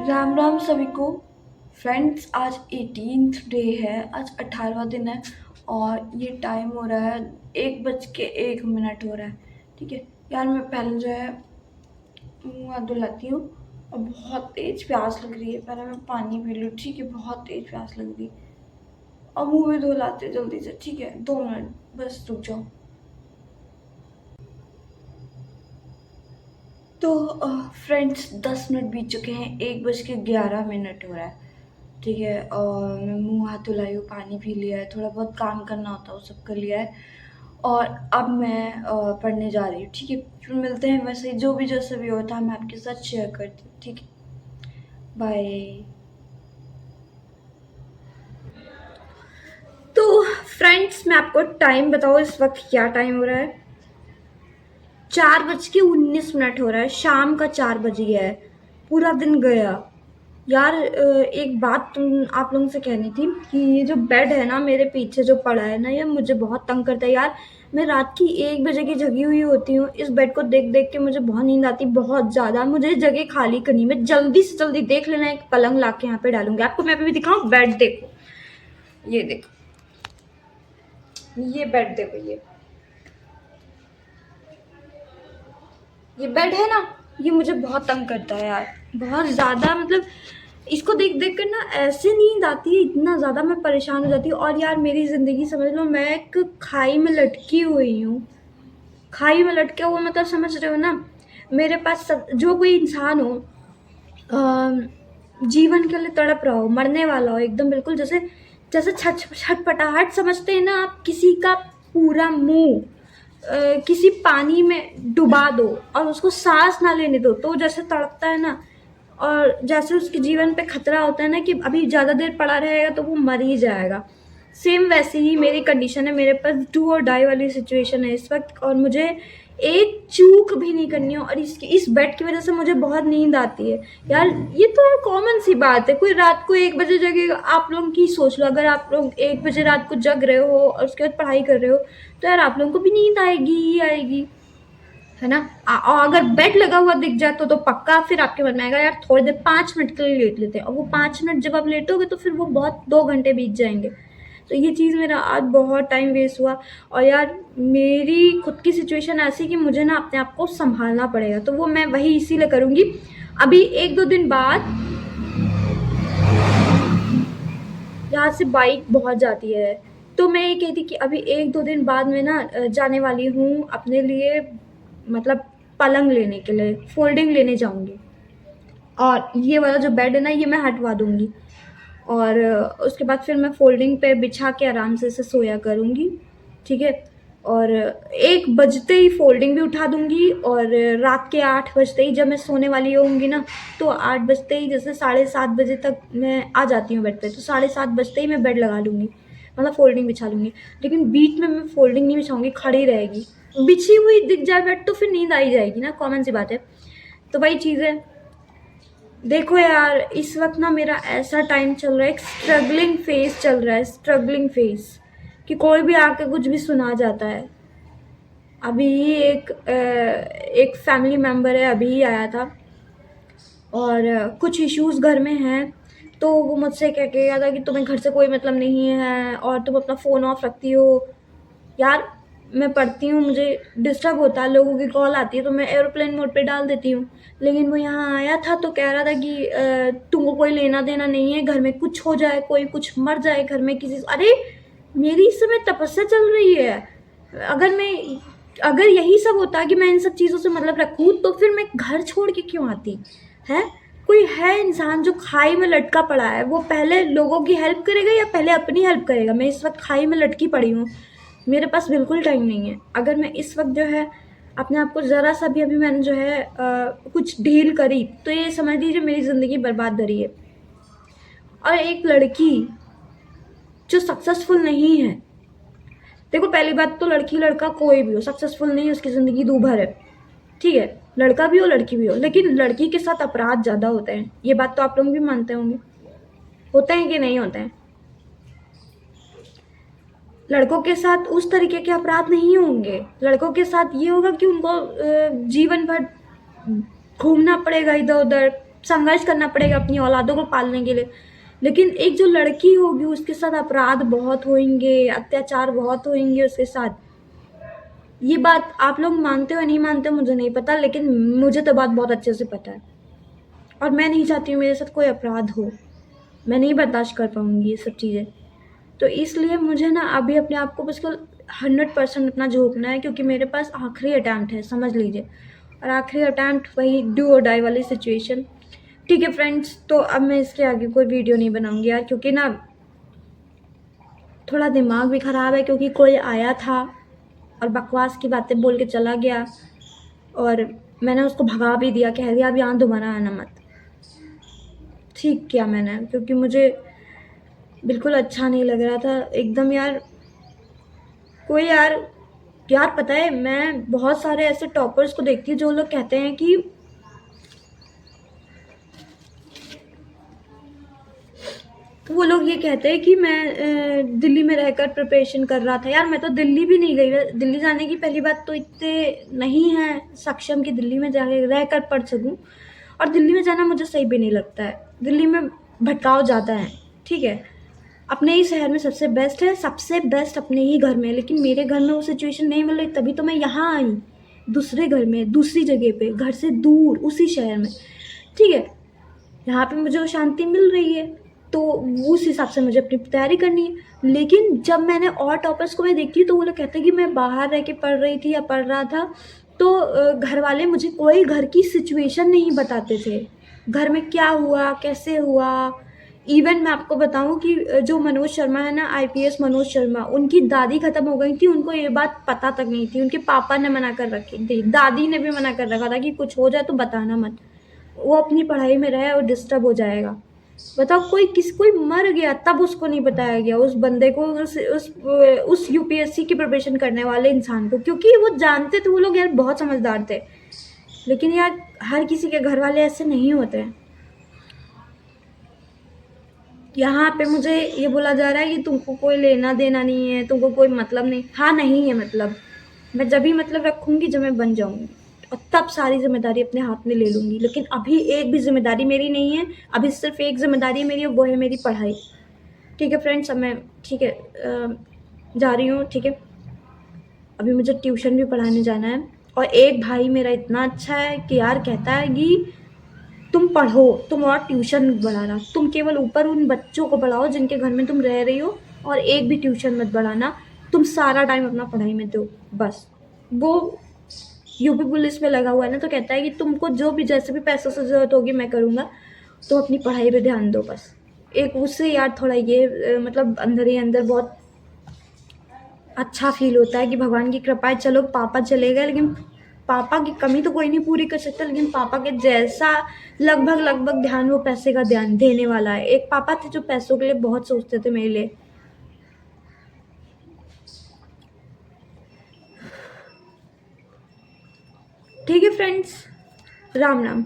राम राम सभी को। फ्रेंड्स, आज 18th डे है। आज 18वां दिन है और ये टाइम हो रहा है 1:01 हो रहा है। ठीक है यार, मैं पहले जो है मुँह हाथ धुलाती हूँ और बहुत तेज प्यास लग रही है। पहले मैं पानी पी लूँ। ठीक है, बहुत तेज प्यास लग रही है और मुँह भी धुलाते जल्दी से। ठीक है, 2 मिनट बस रुक जाओ। तो फ्रेंड्स, 10 मिनट बीत चुके हैं, 1:11 हो रहा है। ठीक है, और मैं मुँह हाथ धुलाई हूँ, पानी पी लिया है, थोड़ा बहुत काम करना होता है वो सब कर लिया है और अब मैं पढ़ने जा रही हूँ। ठीक है, फिर मिलते हैं। वैसे जो भी जैसे भी होता है मैं आपके साथ शेयर करती हूँ। ठीक है, बाय। तो फ्रेंड्स, मैं आपको टाइम बताऊँ इस वक्त क्या टाइम हो रहा है। 4:19 हो रहा है, शाम का 4 बज गया है। पूरा दिन गया यार। एक बात आप लोगों से कहनी थी कि ये जो बेड है ना मेरे पीछे जो पड़ा है ना, ये मुझे बहुत तंग करता है यार। मैं रात की 1 बजे की जगी हुई होती हूँ, इस बेड को देख देख के मुझे बहुत नींद आती, बहुत ज़्यादा। मुझे जगह खाली करनी, मैं जल्दी से जल्दी देख लेना एक पलंग ला के यहाँ पे डालूंगी। आपको मैं अभी भी दिखाऊँ बेड? देखो, ये देखो, ये बेड देखो, ये बेड है ना, ये मुझे बहुत तंग करता है यार, बहुत ज़्यादा। मतलब इसको देख देख कर ना ऐसे नींद आती है, इतना ज़्यादा मैं परेशान हो जाती हूँ। और यार मेरी ज़िंदगी समझ लो, मैं एक खाई में लटकी हुई हूँ। खाई में लटके हुए मतलब समझ रहे हो ना। मेरे पास जो कोई इंसान हो, जीवन के लिए तड़प रहा हो, मरने वाला हो एकदम, बिल्कुल जैसे जैसे छटपटाहट समझते हैं ना आप, किसी का पूरा मुंह किसी पानी में डुबा दो और उसको सांस ना लेने दो तो जैसे तड़पता है ना, और जैसे उसके जीवन पे खतरा होता है ना कि अभी ज़्यादा देर पड़ा रहेगा तो वो मर ही जाएगा। सेम वैसे ही मेरी कंडीशन है। मेरे पास डू और डाई वाली सिचुएशन है इस वक्त और मुझे एक चूक भी नहीं करनी है। और इस बेड की वजह से मुझे बहुत नींद आती है यार। ये तो यार कॉमन सी बात है, कोई रात को 1 बजे जगेगा। आप लोग की सोच लो, अगर आप लोग 1 बजे रात को जग रहे हो और उसके बाद पढ़ाई कर रहे हो तो यार आप लोगों को भी नींद आएगी ही आएगी, है ना। और अगर बेड लगा हुआ दिख जाए तो पक्का फिर आपके मन में आएगा यार थोड़ी देर 5 मिनट के लिए लेट लेते हैं। और वो 5 मिनट जब आप लेटोगे तो फिर वो बहुत 2 घंटे बीत जाएंगे। तो ये चीज़ मेरा आज बहुत टाइम वेस्ट हुआ। और यार मेरी खुद की सिचुएशन ऐसी कि मुझे ना अपने आप को संभालना पड़ेगा, तो वो मैं वही इसीलिए करूँगी। अभी 1-2 दिन बाद यहाँ से बाइक बहुत जाती है, तो मैं ये कहती कि अभी 1-2 दिन बाद में ना जाने वाली हूँ अपने लिए, मतलब पलंग लेने के लिए, फोल्डिंग लेने जाऊँगी। और ये वाला जो बेड है ना, ये मैं हटवा दूँगी और उसके बाद फिर मैं फोल्डिंग पे बिछा के आराम से इसे सोया करूँगी। ठीक है, और 1 बजते ही फोल्डिंग भी उठा दूँगी और रात के 8 बजते ही जब मैं सोने वाली होंगी ना, तो 8 बजते ही, जैसे 7:30 बजे तक मैं आ जाती हूँ बेड पे, तो 7:30 बजते ही मैं बेड लगा लूँगी, मतलब फोल्डिंग बिछा लूँगी। लेकिन बीच में मैं फोल्डिंग नहीं बिछाऊँगी, खड़ी रहेगी। बिछी हुई दिख जाए बेड तो फिर नींद आ ही जाएगी ना, कॉमन सी बात है। तो वही चीज़ है। देखो यार, इस वक्त ना मेरा ऐसा टाइम चल रहा है, एक स्ट्रगलिंग फेज चल रहा है, स्ट्रगलिंग फेज, कि कोई भी आके कुछ भी सुना जाता है। अभी ही एक फैमिली मेम्बर है, अभी ही आया था और कुछ इश्यूज घर में हैं, तो वो मुझसे कह के गया था कि तुम्हें घर से कोई मतलब नहीं है और तुम अपना फ़ोन ऑफ रखती हो। यार मैं पढ़ती हूँ, मुझे डिस्टर्ब होता है, लोगों की कॉल आती है तो मैं एरोप्लेन मोड पे डाल देती हूँ। लेकिन वो यहाँ आया था तो कह रहा था कि तुमको कोई लेना देना नहीं है, घर में कुछ हो जाए, कोई कुछ मर जाए घर में किसी। अरे मेरी इस समय तपस्या चल रही है। अगर मैं अगर यही सब होता कि मैं इन सब चीज़ों से मतलब रखूँ तो फिर मैं घर छोड़ के क्यों आती है। कोई है इंसान जो खाई में लटका पड़ा है, वो पहले लोगों की हेल्प करेगा या पहले अपनी हेल्प करेगा? मैं इस वक्त खाई में लटकी पड़ी हूँ, मेरे पास बिल्कुल टाइम नहीं है। अगर मैं इस वक्त जो है अपने आप को ज़रा सा भी, अभी मैंने जो है कुछ ढील करी तो ये समझ लीजिए मेरी ज़िंदगी बर्बाद करी है। और एक लड़की जो सक्सेसफुल नहीं है, देखो पहली बात तो लड़की लड़का कोई भी हो सक्सेसफुल नहीं है, उसकी ज़िंदगी दूभर है। ठीक है, लड़का भी हो लड़की भी हो, लेकिन लड़की के साथ अपराध ज़्यादा होते हैं, ये बात तो आप लोग भी मानते होंगे। होते हैं कि नहीं होते हैं? लड़कों के साथ उस तरीके के अपराध नहीं होंगे, लड़कों के साथ ये होगा कि उनको जीवन भर घूमना पड़ेगा इधर उधर, संघर्ष करना पड़ेगा अपनी औलादों को पालने के लिए। लेकिन एक जो लड़की होगी उसके साथ अपराध बहुत होंगे, अत्याचार बहुत होंगे उसके साथ। ये बात आप लोग मानते हो या नहीं मानते हो मुझे नहीं पता, लेकिन मुझे तो बात बहुत अच्छे से पता है और मैं नहीं चाहती हूँ मेरे साथ कोई अपराध हो। मैं नहीं बर्दाश्त कर पाऊँगी ये सब चीज़ें। तो इसलिए मुझे ना अभी अपने आप को बिल्कुल 100% अपना झोंकना है, क्योंकि मेरे पास आखिरी अटेम्प्ट है, समझ लीजिए। और आखिरी अटेम्प्ट वही डू और डाई वाली सिचुएशन। ठीक है फ्रेंड्स, तो अब मैं इसके आगे कोई वीडियो नहीं बनाऊंगी यार, क्योंकि ना थोड़ा दिमाग भी ख़राब है, क्योंकि कोई आया था और बकवास की बातें बोल के चला गया और मैंने उसको भगा भी दिया, कह दिया अब यहाँ दोबारा आना मत। ठीक किया मैंने, क्योंकि मुझे बिल्कुल अच्छा नहीं लग रहा था एकदम यार। कोई यार पता है, मैं बहुत सारे ऐसे टॉपर्स को देखती हूँ जो लोग कहते हैं कि वो लोग ये कहते हैं कि मैं दिल्ली में रहकर प्रिपरेशन कर रहा था। यार मैं तो दिल्ली भी नहीं गई। दिल्ली जाने की पहली बात तो इतने नहीं है सक्षम कि दिल्ली में जाके रहकर पढ़ सकूं, और दिल्ली में जाना मुझे सही भी नहीं लगता है। दिल्ली में भटकाव ज़्यादा है। ठीक है, अपने ही शहर में सबसे बेस्ट है, सबसे बेस्ट अपने ही घर में, लेकिन मेरे घर में वो सिचुएशन नहीं मिल रही, तभी तो मैं यहाँ आई, दूसरे घर में, दूसरी जगह पे, घर से दूर, उसी शहर में। ठीक है, यहाँ पे मुझे वो शांति मिल रही है, तो उस हिसाब से मुझे अपनी तैयारी करनी है। लेकिन जब मैंने और टॉपर्स को मैं देखती हूँ तो वो लोग कहते हैं कि मैं बाहर रह के पढ़ रही थी या पढ़ रहा था, तो घर वाले मुझे कोई घर की सिचुएशन नहीं बताते थे, घर में क्या हुआ कैसे हुआ। इवन मैं आपको बताऊं कि जो मनोज शर्मा है ना, आईपीएस मनोज शर्मा, उनकी दादी खत्म हो गई थी, उनको ये बात पता तक नहीं थी। उनके पापा ने मना कर रखी थी, दादी ने भी मना कर रखा था कि कुछ हो जाए तो बताना मत, वो अपनी पढ़ाई में रहे और डिस्टर्ब हो जाएगा। बताओ, कोई मर गया तब उसको नहीं बताया गया, उस बंदे को, उस यूपीएससी की प्रिपरेशन करने वाले इंसान को, क्योंकि वो जानते थे, वो लोग यार बहुत समझदार थे। लेकिन यार हर किसी के घर वाले ऐसे नहीं होते हैं। यहाँ पे मुझे ये बोला जा रहा है कि तुमको कोई लेना देना नहीं है, तुमको कोई मतलब नहीं। हाँ नहीं है मतलब, मैं जब भी मतलब रखूंगी जब मैं बन जाऊंगी, और तब सारी जिम्मेदारी अपने हाथ में ले लूंगी। लेकिन अभी एक भी जिम्मेदारी मेरी नहीं है, अभी सिर्फ एक जिम्मेदारी मेरी है, वो है मेरी पढ़ाई। ठीक है फ्रेंड्स, अब मैं ठीक है जा रही हूँ। ठीक है, अभी मुझे ट्यूशन भी पढ़ाने जाना है। और एक भाई मेरा इतना अच्छा है कि यार कहता है कि तुम पढ़ो, तुम और ट्यूशन मत बढ़ाना, तुम केवल ऊपर उन बच्चों को पढ़ाओ जिनके घर में तुम रह रही हो, और एक भी ट्यूशन मत बढ़ाना, तुम सारा टाइम अपना पढ़ाई में दो बस। वो यूपी पुलिस में लगा हुआ है ना, तो कहता है कि तुमको जो भी जैसे भी पैसों से ज़रूरत होगी मैं करूँगा, तुम अपनी पढ़ाई पे ध्यान दो बस। एक उससे यार थोड़ा ये मतलब अंदर ही अंदर बहुत अच्छा फील होता है कि भगवान की कृपा है, चलो पापा चले गए, लेकिन पापा की कमी तो कोई नहीं पूरी कर सकता, लेकिन पापा के जैसा लगभग लगभग ध्यान वो पैसे का ध्यान देने वाला है। एक पापा थे जो पैसों के लिए बहुत सोचते थे मेरे लिए। ठीक है फ्रेंड्स, राम राम।